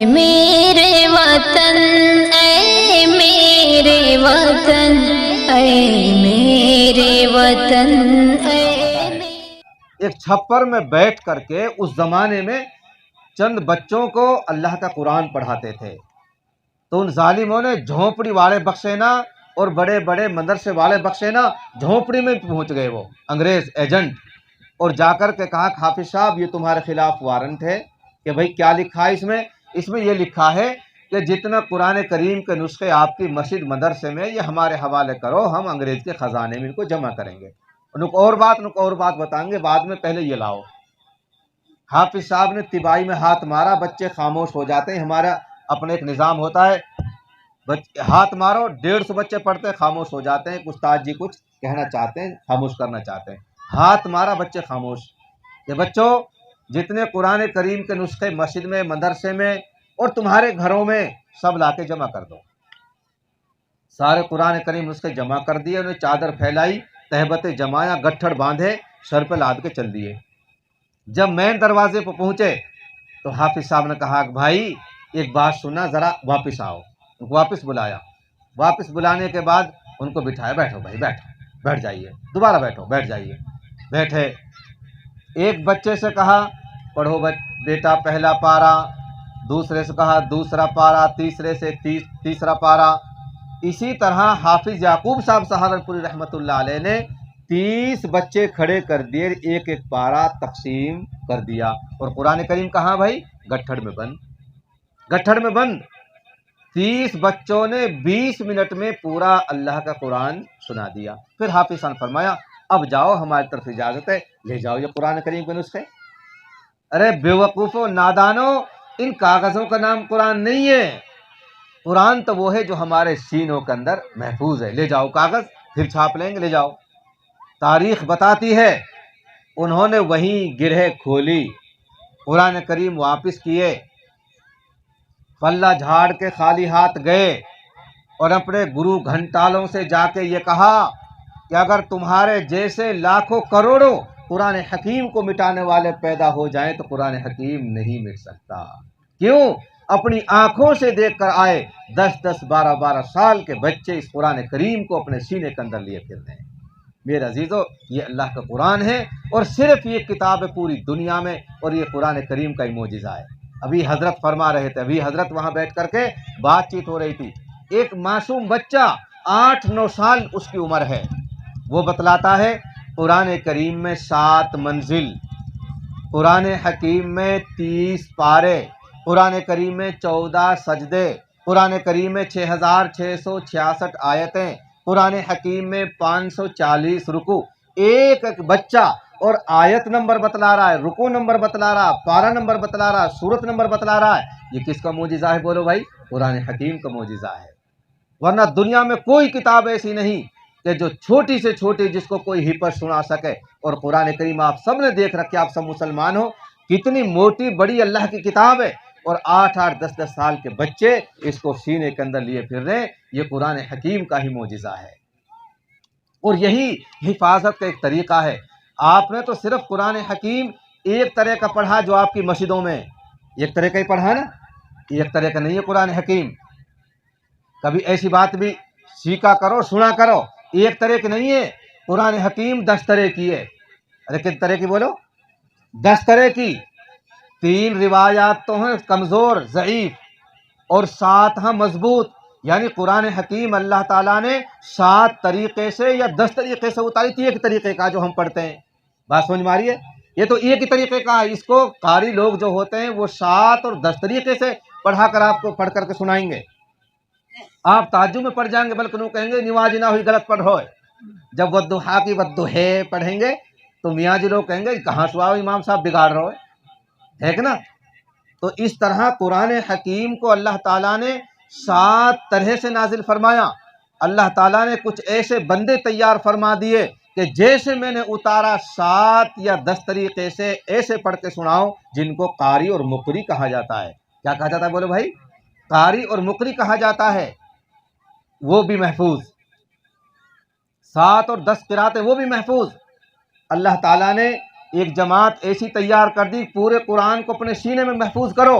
میرے وطن اے میرے وطن اے میرے وطن اے ایک چھپر میں بیٹھ کر کے اس زمانے میں چند بچوں کو اللہ کا قرآن پڑھاتے تھے، تو ان ظالموں نے جھونپڑی والے بخشے نہ اور بڑے بڑے مدرسے والے بخشے نہ، جھونپڑی میں پہنچ گئے وہ انگریز ایجنٹ، اور جا کر کے کہا کہ حافظ صاحب یہ تمہارے خلاف وارنٹ ہے کہ بھئی کیا لکھا ہے اس میں یہ لکھا ہے کہ جتنا قرآن کریم کے نسخے آپ کی مسجد مدرسے میں یہ ہمارے حوالے کرو، ہم انگریز کے خزانے میں ان کو جمع کریں گے، ان کو اور بات بتائیں گے بعد میں، پہلے یہ لاؤ۔ حافظ صاحب نے تباہی میں ہاتھ مارا، بچے خاموش ہو جاتے ہیں، ہمارا اپنا ایک نظام ہوتا ہے، ہاتھ مارو 150 بچے پڑھتے ہیں خاموش ہو جاتے ہیں، استاد جی کچھ کہنا چاہتے ہیں خاموش کرنا چاہتے ہیں، ہاتھ مارا بچے خاموش کہ بچوں جتنے قرآن کریم کے نسخے مسجد میں مدرسے میں اور تمہارے گھروں میں سب لا کے جمع کر دو۔ سارے قرآن کریم نسخے جمع کر دیے، انہیں چادر پھیلائی، تہبتیں جمایا، گٹھڑ باندھے، سر پہ لاد کے چل دیے۔ جب مین دروازے پہ پہنچے تو حافظ صاحب نے کہا کہ بھائی ایک بات سننا، ذرا واپس آؤ۔ ان کو واپس بلایا، واپس بلانے کے بعد ان کو بٹھایا، بیٹھو بھائی بیٹھو، بیٹھ جائیے، دوبارہ بیٹھو، بیٹھ جائیے، بیٹھے۔ ایک بچے سے کہا پڑھو بیٹا پہلا پارا، دوسرے سے کہا دوسرا پارا، تیسرے سے تیسرا پارا۔ اسی طرح حافظ یعقوب صاحب سہارنپوری رحمۃ اللہ علیہ نے 30 بچے کھڑے کر دیے، ایک ایک پارا تقسیم کر دیا، اور قرآن کریم کہاں بھائی؟ گٹھڑ میں بند، گٹھڑ میں بند۔ 30 بچوں نے 20 منٹ میں پورا اللہ کا قرآن سنا دیا۔ پھر حافظ صاحب نے فرمایا اب جاؤ، ہماری طرف اجازت ہے، لے جاؤ یہ قرآن کریم کے نسخے۔ ارے بیوقوفو نادانو، ان کاغذوں کا نام قرآن نہیں ہے، قرآن تو وہ ہے جو ہمارے سینوں کے اندر محفوظ ہے، لے جاؤ کاغذ، پھر چھاپ لیں گے، لے جاؤ۔ تاریخ بتاتی ہے انہوں نے وہیں گرہ کھولی، قرآن کریم واپس کیے، پلہ جھاڑ کے خالی ہاتھ گئے، اور اپنے گرو گھنٹالوں سے جا کے یہ کہا کہ اگر تمہارے جیسے لاکھوں کروڑوں قرآن حکیم کو مٹانے والے پیدا ہو جائیں تو قرآن حکیم نہیں مٹ سکتا۔ کیوں؟ اپنی آنکھوں سے دیکھ کر آئے 10 12 سال کے بچے اس قرآن کریم کو اپنے سینے کے اندر لیے پھر رہے ہیں۔ میرے عزیزو یہ اللہ کا قرآن ہے، اور صرف یہ کتاب ہے پوری دنیا میں، اور یہ قرآن کریم کا ہی معجزہ ہے۔ ابھی حضرت فرما رہے تھے، ابھی حضرت وہاں بیٹھ کر کے بات چیت ہو رہی تھی، ایک معصوم بچہ 8-9 سال اس کی عمر ہے، وہ بتلاتا ہے قرآن کریم میں 7 منزل، قرآن حکیم میں 30 پارے، قرآن کریم میں 14 سجدے، قرآن کریم میں 6666 آیتیں، قرآن حکیم میں 540 رکوع۔ ایک ایک بچہ اور آیت نمبر بتلا رہا ہے، رکوع نمبر بتلا رہا، پارا نمبر بتلا رہا، سورت نمبر بتلا رہا ہے۔ یہ کس کا معجزہ ہے بولو بھائی؟ قرآن حکیم کا معجزہ ہے۔ ورنہ دنیا میں کوئی کتاب ایسی نہیں کہ جو چھوٹی سے چھوٹی جس کو کوئی حفظ سنا سکے، اور قرآن کریم آپ سب نے دیکھ رکھے، آپ سب مسلمان ہو، کتنی موٹی بڑی اللہ کی کتاب ہے، اور 8-8 10 سال کے بچے اس کو سینے کے اندر لیے پھر رہے ہیں۔ یہ قرآن حکیم کا ہی معجزہ ہے، اور یہی حفاظت کا ایک طریقہ ہے۔ آپ نے تو صرف قرآن حکیم ایک طرح کا پڑھا جو آپ کی مسجدوں میں ایک طرح کا ہی پڑھا نا، ایک طرح کا نہیں ہے قرآن حکیم۔ کبھی ایسی بات بھی سیکھا کرو، سنا کرو، ایک طرح کی نہیں ہے قرآن حکیم، 10 طرح کی ہے۔ ارے کتنے طرح کی بولو؟ 10 طرح کی۔ 3 روایات تو ہیں کمزور ضعیف، اور 7 ہیں مضبوط، یعنی قرآن حکیم اللہ تعالیٰ نے 7 طریقے سے یا 10 طریقے سے اتاری تھی، ایک طریقے کا جو ہم پڑھتے ہیں۔ بات سمجھ میں آ رہی ہے؟ یہ تو ایک ہی طریقے کا ہے، اس کو قاری لوگ جو ہوتے ہیں وہ 7 اور 10 طریقے سے پڑھا کر آپ کو پڑھ کر کے سنائیں گے، آپ تعجب میں پڑ جائیں گے، بلکہ وہ کہیں گے نواز نہ ہوئی غلط پڑھ رہو ہے۔ جب ودھا کی ودھے پڑھیں گے تو میاں جی لوگ کہیں گے کہاں سے آؤ امام صاحب بگاڑ رہو ہے کہ نا۔ تو اس طرح قرآن حکیم کو اللہ تعالیٰ نے 7 طرح سے نازل فرمایا۔ اللہ تعالیٰ نے کچھ ایسے بندے تیار فرما دیے کہ جیسے میں نے اتارا 7 یا 10 طریقے سے ایسے پڑھ کے سناؤ، جن کو قاری اور مقری کہا جاتا ہے۔ کیا کہا جاتا ہے بولو بھائی؟ قاری اور مقری کہا جاتا ہے، وہ بھی محفوظ۔ 7 اور 10 قراتیں وہ بھی محفوظ۔ اللہ تعالیٰ نے ایک جماعت ایسی تیار کر دی، پورے قرآن کو اپنے سینے میں محفوظ کرو،